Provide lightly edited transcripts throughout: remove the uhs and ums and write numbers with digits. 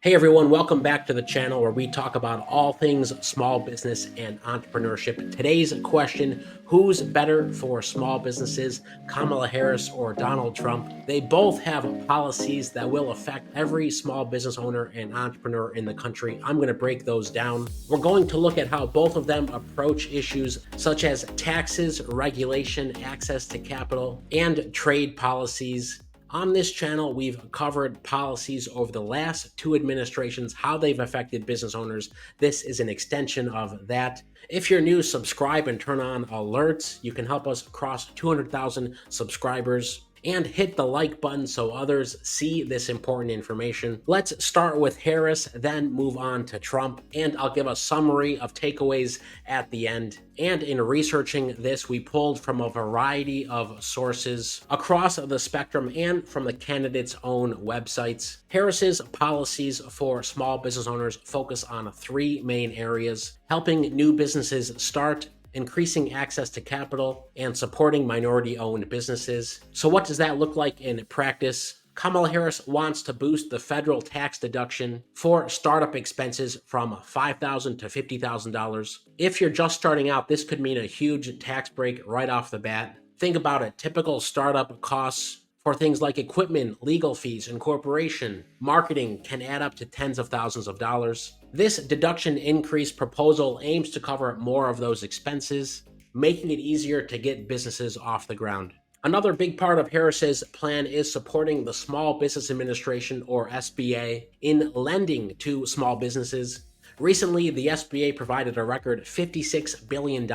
Hey everyone, welcome back to the channel where we talk about all things small business and entrepreneurship. Today's question: who's better for small businesses, Kamala Harris or Donald Trump? They both have policies that will affect every small business owner and entrepreneur in the country. I'm going to break those down. We're going to look at how both of them approach issues such as taxes, regulation, access to capital, and trade policies. On this channel, we've covered policies over the last two administrations, how they've affected business owners. This is an extension of that. If you're new, subscribe and turn on alerts. You can help us cross 200,000 subscribers. And hit the like button so others see this important information. Let's start with Harris, then move on to Trump, and I'll give a summary of takeaways at the end. And in researching this, we pulled from a variety of sources across the spectrum and from the candidates' own websites. Harris's policies for small business owners focus on three main areas: helping new businesses start, increasing access to capital, and supporting minority-owned businesses. So what does that look like in practice? Kamala Harris wants to boost the federal tax deduction for startup expenses from $5,000 to $50,000. If you're just starting out, this could mean a huge tax break right off the bat. Think about it. Typical startup costs for things like equipment, legal fees, incorporation, marketing can add up to tens of thousands of dollars. This deduction increase proposal aims to cover more of those expenses, making it easier to get businesses off the ground. Another big part of Harris's plan is supporting the Small Business Administration, or SBA, in lending to small businesses. Recently, the SBA provided a record $56 billion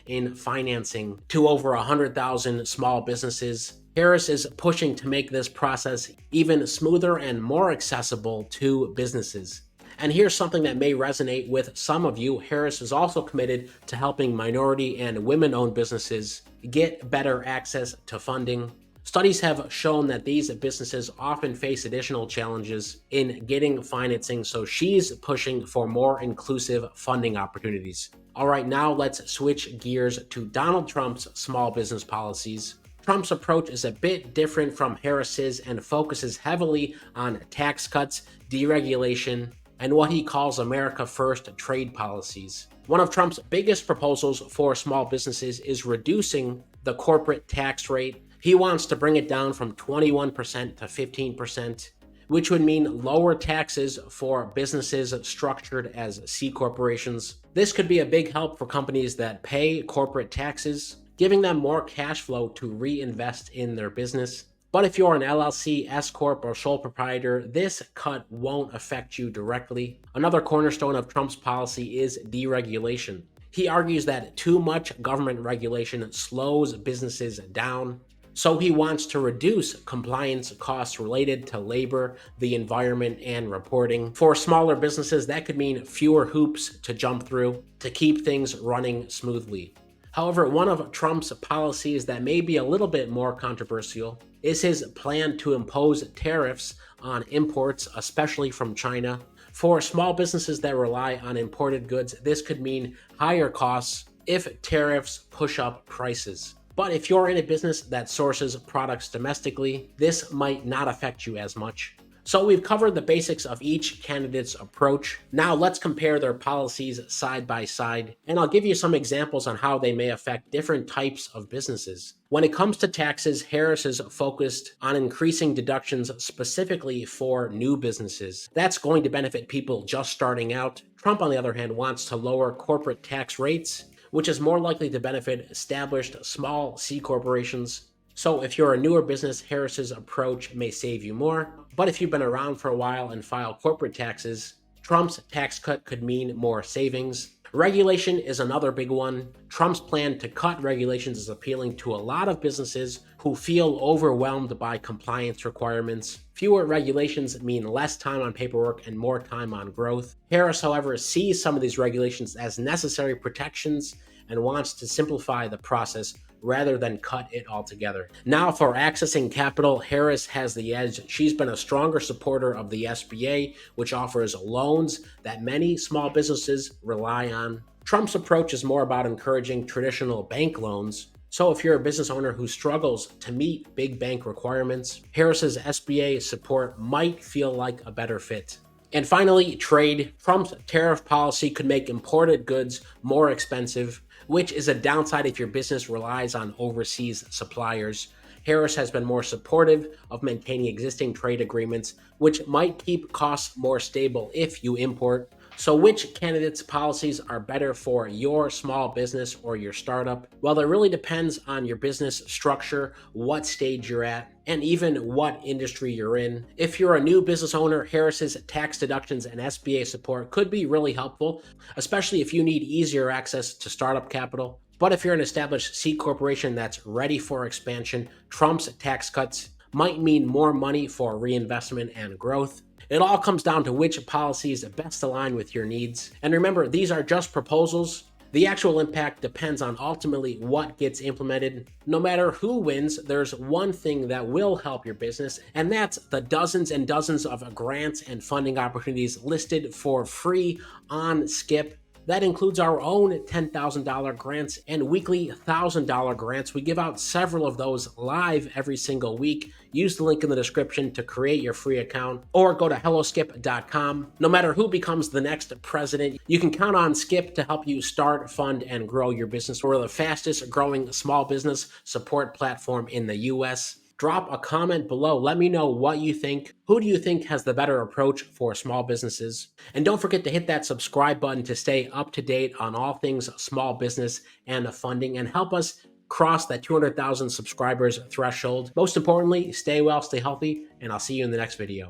in financing to over 100,000 small businesses. Harris is pushing to make this process even smoother and more accessible to businesses. And here's something that may resonate with some of you. Harris is also committed to helping minority and women-owned businesses get better access to funding. Studies have shown that these businesses often face additional challenges in getting financing, so she's pushing for more inclusive funding opportunities. All right, now let's switch gears to Donald Trump's small business policies. Trump's approach is a bit different from Harris's and focuses heavily on tax cuts, deregulation, and what he calls America First trade policies. One of Trump's biggest proposals for small businesses is reducing the corporate tax rate. He wants to bring it down from 21% to 15%, which would mean lower taxes for businesses structured as C corporations. This could be a big help for companies that pay corporate taxes, giving them more cash flow to reinvest in their business. But if you're an LLC, S Corp, or sole proprietor, this cut won't affect you directly. Another cornerstone of Trump's policy is deregulation. He argues that too much government regulation slows businesses down, so he wants to reduce compliance costs related to labor, the environment, and reporting. For smaller businesses, that could mean fewer hoops to jump through to keep things running smoothly. However, one of Trump's policies that may be a little bit more controversial is his plan to impose tariffs on imports, especially from China. For small businesses that rely on imported goods, this could mean higher costs if tariffs push up prices. But if you're in a business that sources products domestically, this might not affect you as much. So we've covered the basics of each candidate's approach. Now let's compare their policies side by side, and I'll give you some examples on how they may affect different types of businesses. When it comes to taxes, Harris is focused on increasing deductions specifically for new businesses. That's going to benefit people just starting out. Trump, on the other hand, wants to lower corporate tax rates, which is more likely to benefit established small C corporations. So if you're a newer business, Harris's approach may save you more. But if you've been around for a while and file corporate taxes, Trump's tax cut could mean more savings. Regulation is another big one. Trump's plan to cut regulations is appealing to a lot of businesses who feel overwhelmed by compliance requirements. Fewer regulations mean less time on paperwork and more time on growth. Harris, however, sees some of these regulations as necessary protections and wants to simplify the process rather than cut it altogether. Now, for accessing capital, Harris has the edge. She's been a stronger supporter of the SBA, which offers loans that many small businesses rely on. Trump's approach is more about encouraging traditional bank loans. So if you're a business owner who struggles to meet big bank requirements, Harris's SBA support might feel like a better fit. And finally, trade. Trump's tariff policy could make imported goods more expensive, which is a downside if your business relies on overseas suppliers. Harris has been more supportive of maintaining existing trade agreements, which might keep costs more stable if you import. So, which candidates' policies are better for your small business or your startup? Well, it really depends on your business structure, what stage you're at, and even what industry you're in. If you're a new business owner, Harris's tax deductions and SBA support could be really helpful, especially if you need easier access to startup capital. But if you're an established C corporation that's ready for expansion, Trump's tax cuts might mean more money for reinvestment and growth. It all comes down to which policies best align with your needs. And remember, these are just proposals. The actual impact depends on ultimately what gets implemented. No matter who wins, there's one thing that will help your business, and that's the dozens and dozens of grants and funding opportunities listed for free on Skip. That includes our own $10,000 grants and weekly $1,000 grants. We give out several of those live every single week. Use the link in the description to create your free account or go to helloskip.com. No matter who becomes the next president, you can count on Skip to help you start, fund, and grow your business. We're the fastest growing small business support platform in the US. Drop a comment below. Let me know what you think. Who do you think has the better approach for small businesses? And don't forget to hit that subscribe button to stay up to date on all things small business and funding and help us cross that 200,000 subscribers threshold. Most importantly, stay well, stay healthy, and I'll see you in the next video.